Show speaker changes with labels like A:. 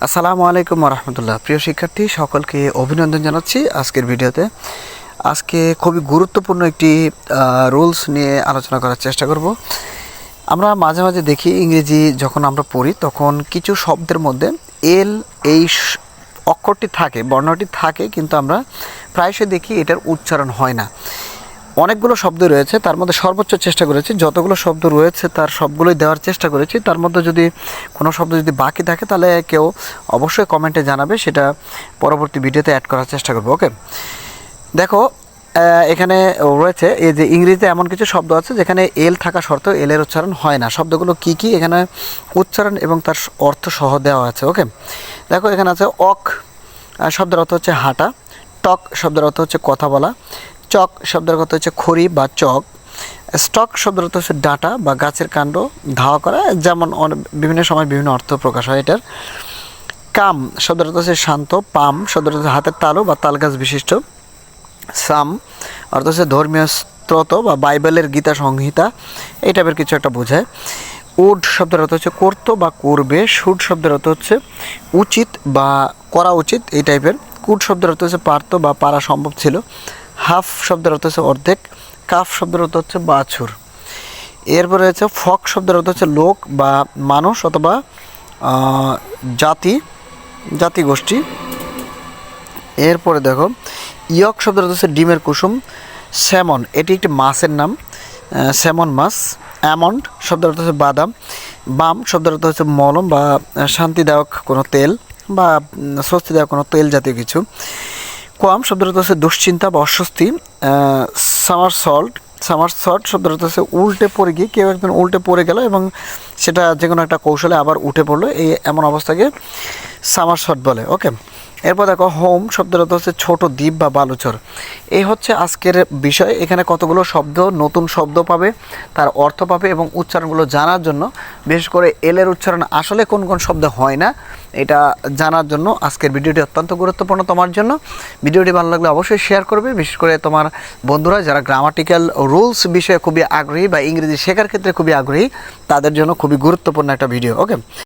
A: আসসালামু আলাইকুম রহমতুল্লাহ। প্রিয় শিক্ষার্থী সকলকে অভিনন্দন জানাচ্ছি আজকের ভিডিওতে। আজকে খুবই গুরুত্বপূর্ণ একটি রুলস নিয়ে আলোচনা করার চেষ্টা করব। আমরা মাঝে মাঝে দেখি ইংরেজি যখন আমরা পড়ি তখন কিছু শব্দের মধ্যে এল এই অক্ষরটি থাকে, বর্ণটি থাকে, কিন্তু আমরা প্রায়শই দেখি এটার উচ্চারণ হয় না। অনেকগুলো শব্দ রয়েছে, তার মধ্যে সর্বোচ্চ চেষ্টা করেছি, যতগুলো শব্দ রয়েছে তার সবগুলোই দেওয়ার চেষ্টা করেছি। তার মধ্যে যদি কোনো শব্দ যদি বাকি থাকে তাহলে কেউ অবশ্যই কমেন্টে জানাবে, সেটা পরবর্তী ভিডিওতে অ্যাড করার চেষ্টা করবো। ওকে, দেখো এখানে রয়েছে এই যে ইংরেজিতে এমন কিছু শব্দ আছে যেখানে এল থাকা সত্ত্বেও এলের উচ্চারণ হয় না। শব্দগুলো কি কি এখানে উচ্চারণ এবং তার অর্থ সহ দেওয়া আছে। ওকে, দেখো এখানে আছে অক শব্দের অর্থ হচ্ছে হাঁটা, টক শব্দের অর্থ হচ্ছে কথা বলা, চক শব্দের অর্থ হচ্ছে খড়ি বা চক, স্টক শব্দের অর্থ হচ্ছে ডাঁটা বা গাছের কাণ্ড, ধাওয়া করা, যেমন বিভিন্ন সময় বিভিন্ন অর্থ প্রকাশ হয় এটার। কাম শব্দের অর্থ হচ্ছে শান্ত, পাম শব্দের অর্থ হাতের তালু বা তাল গাছ বিশিষ্ট, সাম অর্থ হচ্ছে ধর্মীয় স্রোত বা বাইবেলের গীতা সংহিতা, এই টাইপের কিছু একটা বোঝায়। উড শব্দের অর্থ হচ্ছে করতো বা করবে, শুড শব্দের অর্থ হচ্ছে উচিত বা করা উচিত, এই টাইপের। কুড শব্দের অর্থ হচ্ছে পারতো বা পারা সম্ভব ছিল। হাফ শব্দের অর্থ হচ্ছে অর্ধেক, কাফ শব্দের অর্থ হচ্ছে বাছুর। এরপরে হচ্ছে ফক শব্দের অর্থ হচ্ছে লোক বা মানুষ অথবা জাতিগোষ্ঠী। এরপরে দেখো ইয়ক শব্দের অর্থ হচ্ছে ডিমের কুসুম। স্যামন এটি একটি মাছের নাম, স্যামন মাছ। অ্যামন্ড শব্দের অর্থ হচ্ছে বাদাম। বাম শব্দের অর্থ হচ্ছে মলম বা শান্তিদায়ক কোনো তেল বা স্বস্তিদায়ক কোনো তেল জাতীয় কিছু। কোয়াম শব্দের অর্থ হচ্ছে দুশ্চিন্তা বা অস্বস্তি। সামারসল্ট শব্দের অর্থ হচ্ছে উল্টে পড়ে গিয়ে কেউ একজন উল্টে পড়ে গেল এবং সেটা যে কোনো একটা কৌশলে আবার উঠে পড়লো, এই এমন অবস্থাকে সামারসল্ট বলে। ওকে, এরপর দেখো হোম শব্দের অর্থ হচ্ছে ছোট দ্বীপ বা বালুচর। এই হচ্ছে আজকের বিষয়। এখানে কতগুলো শব্দ, নতুন শব্দ পাবে, তার অর্থ পাবে এবং উচ্চারণগুলো জানার জন্য, বিশেষ করে এলের উচ্চারণ আসলে কোন কোন শব্দ হয় না এটা জানার জন্য আজকের ভিডিওটি অত্যন্ত গুরুত্বপূর্ণ তোমার জন্য। ভিডিওটি ভালো লাগলে অবশ্যই শেয়ার করবে, বিশেষ করে তোমার বন্ধুরা যারা গ্রামাটিক্যাল রুলস বিষয়ে খুবই আগ্রহী বা ইংরেজি শেখার ক্ষেত্রে খুবই আগ্রহী, তাদের জন্য খুবই গুরুত্বপূর্ণ একটা ভিডিও। ওকে।